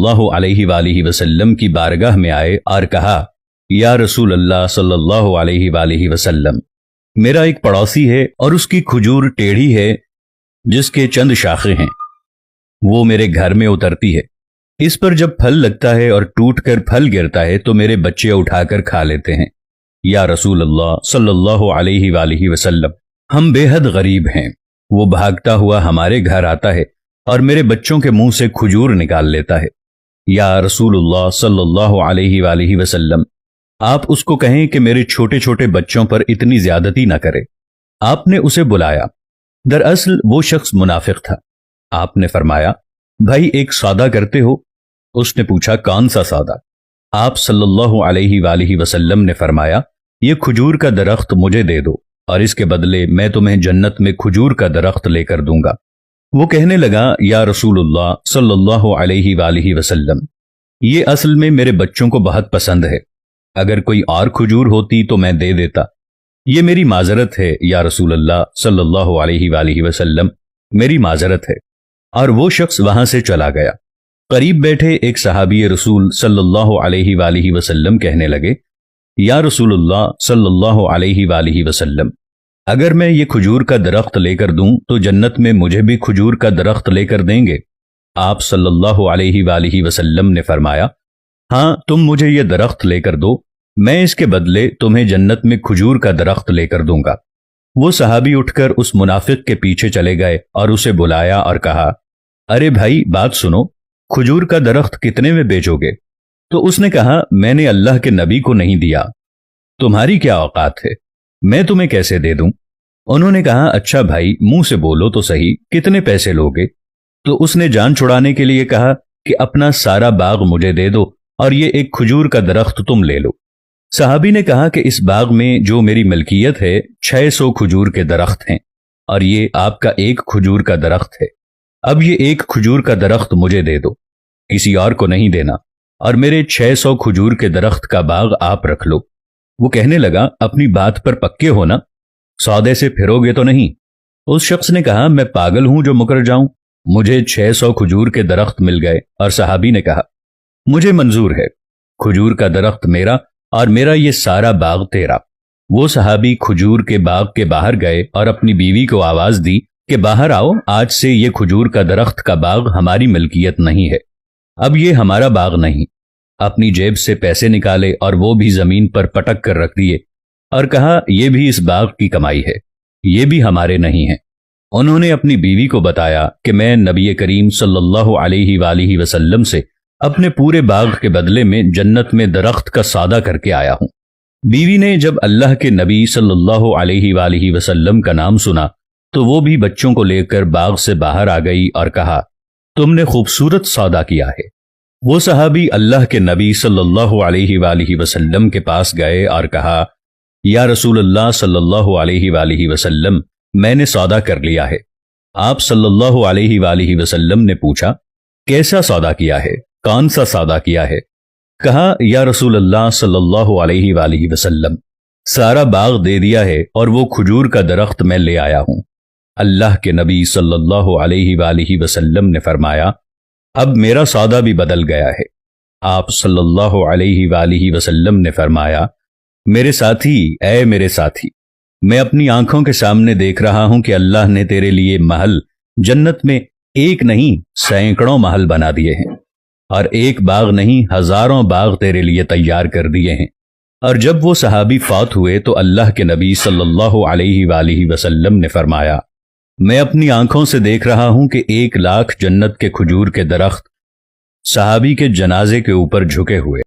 सल्लल्लाहु अलैहि वालिहि वसल्लम की बारगाह में आए और कहा, या रसूल अल्लाह सल्लल्लाहु अलैहि वालिहि वसल्लम, मेरा एक पड़ोसी है और उसकी खजूर टेढ़ी है जिसके चंद शाखें हैं, वो मेरे घर में उतरती है। इस पर जब फल लगता है और टूटकर फल गिरता है तो मेरे बच्चे उठाकर खा लेते हैं। या रसूल अल्लाह सल्लल्लाहु अलैहि वालिहि वसल्लम, हम बेहद गरीब हैं। वो भागता हुआ हमारे घर आता है और मेरे बच्चों के मुंह से खजूर निकाल लेता है। या रसूलुल्लाह सल्लल्लाहु अलैहि वालिहि वसल्लम, आप उसको कहें कि मेरे छोटे छोटे बच्चों पर इतनी ज्यादती न करे। आपने उसे बुलाया। दरअसल वो शख्स मुनाफिक था। आपने फरमाया, भाई एक सौदा करते हो? उसने पूछा, कौन सा सौदा? आप सल्लल्लाहु अलैहि वालिहि वसल्लम ने फरमाया, ये खजूर का दरख्त मुझे दे दो और इसके बदले मैं तुम्हें जन्नत में खजूर का दरख्त लेकर दूंगा। वो कहने लगा, या रसूलुल्लाह सल्लल्लाहु अलैहि वालिहि वसल्लम, ये असल में मेरे बच्चों को बहुत पसंद है। अगर कोई और खजूर होती तो मैं दे देता। ये मेरी माजरत है या रसूलुल्लाह सल्लल्लाहु अलैहि वालिहि वसल्लम, मेरी माजरत है। और वो शख्स वहां से चला गया। करीब बैठे एक सहाबी रसूल सल्लल्लाहु अलैहि वालिहि वसल्लम कहने लगे, या रसूलुल्लाह सल्लल्लाहु अलैहि वालिहि वसल्लम, अगर मैं ये खजूर का दरख्त लेकर दूं तो जन्नत में मुझे भी खजूर का दरख्त लेकर देंगे? आप सल्लल्लाहु अलैहि वालिहि वसल्लम ने फरमाया, हाँ, तुम मुझे ये दरख्त लेकर दो, मैं इसके बदले तुम्हें जन्नत में खजूर का दरख्त लेकर दूंगा। वो सहाबी उठकर उस मुनाफिक के पीछे चले गए और उसे बुलाया और कहा, अरे भाई बात सुनो, खजूर का दरख्त कितने में बेचोगे? तो उसने कहा, मैंने अल्लाह के नबी को नहीं दिया। तुम्हारी क्या औकात है, मैं तुम्हें कैसे दे दूं? उन्होंने कहा, अच्छा भाई मुंह से बोलो तो सही, कितने पैसे लोगे? तो उसने जान छुड़ाने के लिए कहा कि अपना सारा बाग मुझे दे दो और ये एक खजूर का दरख्त तुम ले लो। साहबी ने कहा कि इस बाग में जो मेरी मलकियत है 600 खजूर के दरख्त हैं और ये आपका एक खजूर का दरख्त है। अब ये एक खजूर का दरख्त मुझे दे दो, किसी और को नहीं देना, और मेरे 600 खजूर के दरख्त का बाग आप रख लो। वो कहने लगा, अपनी बात पर पक्के हो ना, सौदे से फिरोगे तो नहीं? उस शख्स ने कहा, मैं पागल हूं जो मुकर जाऊं, मुझे 600 खजूर के दरख्त मिल गए। और सहाबी ने कहा, मुझे मंजूर है, खजूर का दरख्त मेरा और मेरा ये सारा बाग तेरा। वो सहाबी खजूर के बाग के बाहर गए और अपनी बीवी को आवाज दी कि बाहर आओ, आज से ये खजूर का दरख्त का बाग हमारी मलकियत नहीं है, अब ये हमारा बाग नहीं। अपनी जेब से पैसे निकाले और वो भी जमीन पर पटक कर रख दिए और कहा, यह भी इस बाग की कमाई है, ये भी हमारे नहीं है। उन्होंने अपनी बीवी को बताया कि मैं नबी करीम सल्लल्लाहु अलैहि वालिहि वसल्लम से अपने पूरे बाग के बदले में जन्नत में दरख्त का सौदा करके आया हूं। बीवी ने जब अल्लाह के नबी सल्लल्लाहु अलैहि वालिहि वसल्लम का नाम सुना तो वो भी बच्चों को लेकर बाग से बाहर आ गई और कहा, तुमने खूबसूरत सौदा किया है। वो सहाबी अल्लाह के नबी सल्लल्लाहु अलैहि वालिहि वसल्लम के पास गए और कहा, या रसूलल्लाह सल्लल्लाहु अलैहि वालिहि वसल्लम, मैंने सौदा कर लिया है। आप सल्लल्लाहु अलैहि वालिहि वसल्लम ने पूछा, कैसा सौदा किया है, कौन सा सौदा किया है? कहा, या रसूलल्लाह सल्लल्लाहु अलैहि वालिहि वसल्लम, सारा बाग दे दिया है और वो खजूर का दरख्त मैं ले आया हूं। अल्लाह के नबी सल्लल्लाहु अलैहि वालिहि वसल्लम ने फरमाया, अब मेरा सौदा भी बदल गया है। आप सल्लल्लाहु अलैहि वालिहि वसल्लम ने फरमाया, मेरे साथी, ऐ मेरे साथी, मैं अपनी आंखों के सामने देख रहा हूं कि अल्लाह ने तेरे लिए महल जन्नत में एक नहीं सैकड़ों महल बना दिए हैं और एक बाग नहीं हजारों बाग तेरे लिए तैयार कर दिए हैं। और जब वो सहाबी फौत हुए तो अल्लाह के नबी सल्लल्लाहु अलैहि वालिहि वसल्लम ने फरमाया, मैं अपनी आंखों से देख रहा हूं कि 1 लाख जन्नत के खजूर के दरख्त सहाबी के जनाजे के ऊपर झुके हुए।